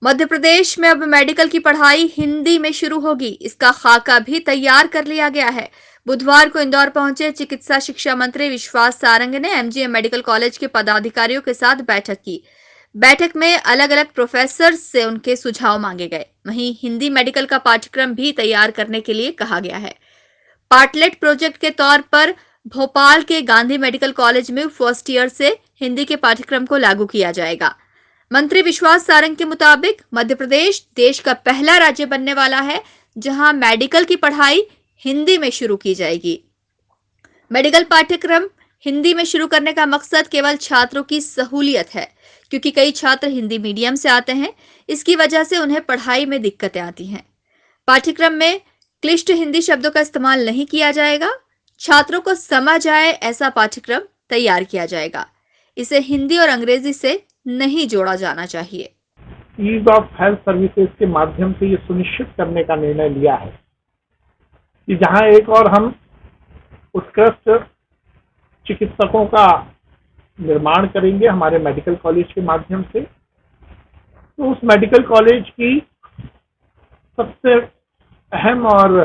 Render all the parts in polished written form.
मध्य प्रदेश में अब मेडिकल की पढ़ाई हिंदी में शुरू होगी। इसका खाका भी तैयार कर लिया गया है। बुधवार को इंदौर पहुंचे चिकित्सा शिक्षा मंत्री विश्वास सारंग ने एमजीएम मेडिकल कॉलेज के पदाधिकारियों के साथ बैठक की। बैठक में अलग अलग प्रोफेसर से उनके सुझाव मांगे गए। वहीं हिंदी मेडिकल का पाठ्यक्रम भी तैयार करने के लिए कहा गया है। पार्टलेट प्रोजेक्ट के तौर पर भोपाल के गांधी मेडिकल कॉलेज में फर्स्ट ईयर से हिंदी के पाठ्यक्रम को लागू किया जाएगा। मंत्री विश्वास सारंग के मुताबिक मध्य प्रदेश देश का पहला राज्य बनने वाला है जहां मेडिकल की पढ़ाई हिंदी में शुरू की जाएगी। मेडिकल पाठ्यक्रम हिंदी में शुरू करने का मकसद केवल छात्रों की सहूलियत है, क्योंकि कई छात्र हिंदी मीडियम से आते हैं। इसकी वजह से उन्हें पढ़ाई में दिक्कतें आती हैं। पाठ्यक्रम में क्लिष्ट हिंदी शब्दों का इस्तेमाल नहीं किया जाएगा। छात्रों को समझ आए ऐसा पाठ्यक्रम तैयार किया जाएगा। इसे हिंदी और अंग्रेजी से नहीं जोड़ा जाना चाहिए। ईज ऑफ हेल्थ सर्विसेज के माध्यम से ये सुनिश्चित करने का निर्णय लिया है कि जहां एक और हम उत्कृष्ट चिकित्सकों का निर्माण करेंगे हमारे मेडिकल कॉलेज के माध्यम से, तो उस मेडिकल कॉलेज की सबसे अहम और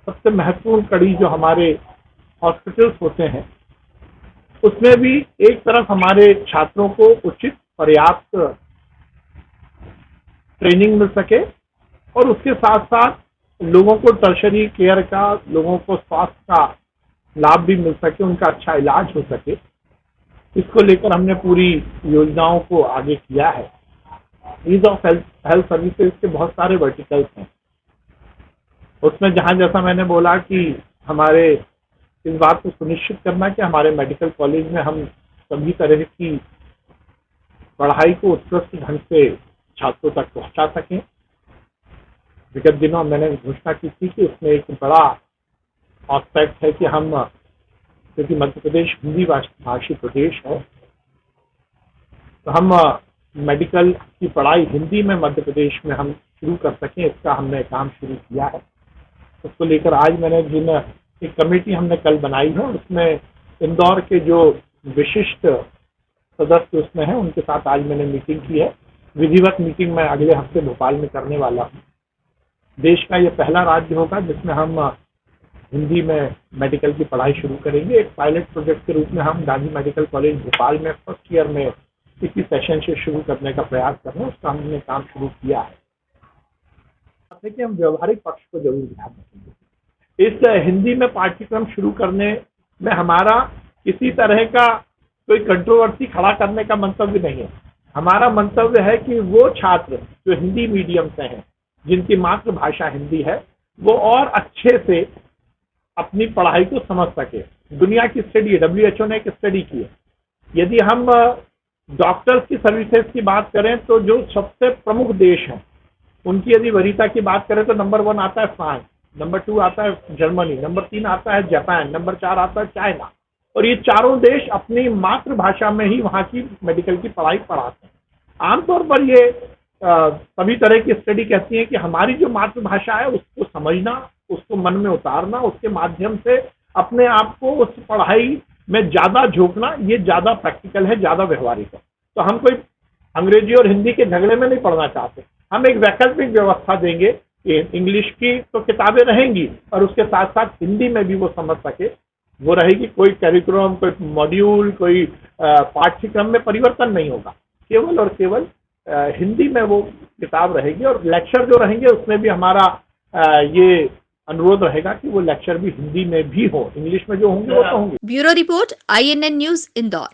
सबसे महत्वपूर्ण कड़ी जो हमारे हॉस्पिटल्स होते हैं, उसमें भी एक तरफ हमारे छात्रों को उचित पर्याप्त ट्रेनिंग मिल सके और उसके साथ साथ लोगों को टर्शरी केयर का, लोगों को स्वास्थ्य का लाभ भी मिल सके, उनका अच्छा इलाज हो सके। इसको लेकर हमने पूरी योजनाओं को आगे किया है। ईज ऑफ हेल्थ सर्विसेज के बहुत सारे वर्टिकल्स हैं। उसमें जहां जैसा मैंने बोला कि हमारे इस बात को सुनिश्चित करना कि हमारे मेडिकल कॉलेज में हम सभी तरह की पढ़ाई को उत्कृष्ट ढंग से छात्रों तक पहुंचा सकें। विगत दिनों मैंने घोषणा की थी कि उसमें एक बड़ा एस्पेक्ट है कि हम, क्योंकि मध्य प्रदेश हिंदी भाषी प्रदेश है, तो हम मेडिकल की पढ़ाई हिंदी में मध्य प्रदेश में हम शुरू कर सकें, इसका हमने काम शुरू किया है। उसको लेकर आज मैंने एक कमेटी हमने कल बनाई है, उसमें इंदौर के जो विशिष्ट सदस्य उसमें हैं उनके साथ आज मैंने मीटिंग की है। विधिवत मीटिंग मैं अगले हफ्ते भोपाल में करने वाला हूँ। देश का ये पहला राज्य होगा जिसमें हम हिंदी में मेडिकल की पढ़ाई शुरू करेंगे। एक पायलट प्रोजेक्ट के रूप में हम गांधी मेडिकल कॉलेज भोपाल में फर्स्ट ईयर में इसी सेशन से शुरू करने का प्रयास कर रहे हैं। उसका हमने काम शुरू किया है कि हम व्यवहारिक पक्ष को जरूर ध्यान रखेंगे। इस हिंदी में पाठ्यक्रम शुरू करने में हमारा किसी तरह का कोई कंट्रोवर्सी खड़ा करने का मंतव्य नहीं है। हमारा मंतव्य है कि वो छात्र जो हिंदी मीडियम से हैं, जिनकी मातृभाषा हिंदी है, वो और अच्छे से अपनी पढ़ाई को समझ सके। दुनिया की स्टडी, WHO ने एक स्टडी की है। यदि हम डॉक्टर्स की सर्विसेज की बात करें तो जो सबसे प्रमुख देश हैं उनकी यदि वरीयता की बात करें तो नंबर 1 आता है फ्रांस, नंबर 2 आता है जर्मनी, नंबर 3 आता है जापान, नंबर 4 आता है चाइना। और ये चारों देश अपनी मातृभाषा में ही वहाँ की मेडिकल की पढ़ाई पढ़ाते हैं। आमतौर पर ये सभी तरह की स्टडी कहती है कि हमारी जो मातृभाषा है उसको समझना, उसको मन में उतारना, उसके माध्यम से अपने आप को उस पढ़ाई में ज्यादा झोंकना, ये ज्यादा प्रैक्टिकल है, ज्यादा व्यवहारिक है। तो हम कोई अंग्रेजी और हिंदी के झगड़े में नहीं पढ़ना चाहते। हम एक वैकल्पिक व्यवस्था देंगे कि इंग्लिश की तो किताबें रहेंगी और उसके साथ साथ हिंदी में भी वो समझ सके, वो रहेगी। कोई कैरिकुलम, कोई मॉड्यूल, कोई पाठ्यक्रम में परिवर्तन नहीं होगा, केवल और केवल हिंदी में वो किताब रहेगी। और लेक्चर जो रहेंगे उसमें भी हमारा ये अनुरोध रहेगा कि वो लेक्चर भी हिंदी में भी हो, इंग्लिश में जो होंगे वो तो होंगे। Bureau report, INN news, Indore.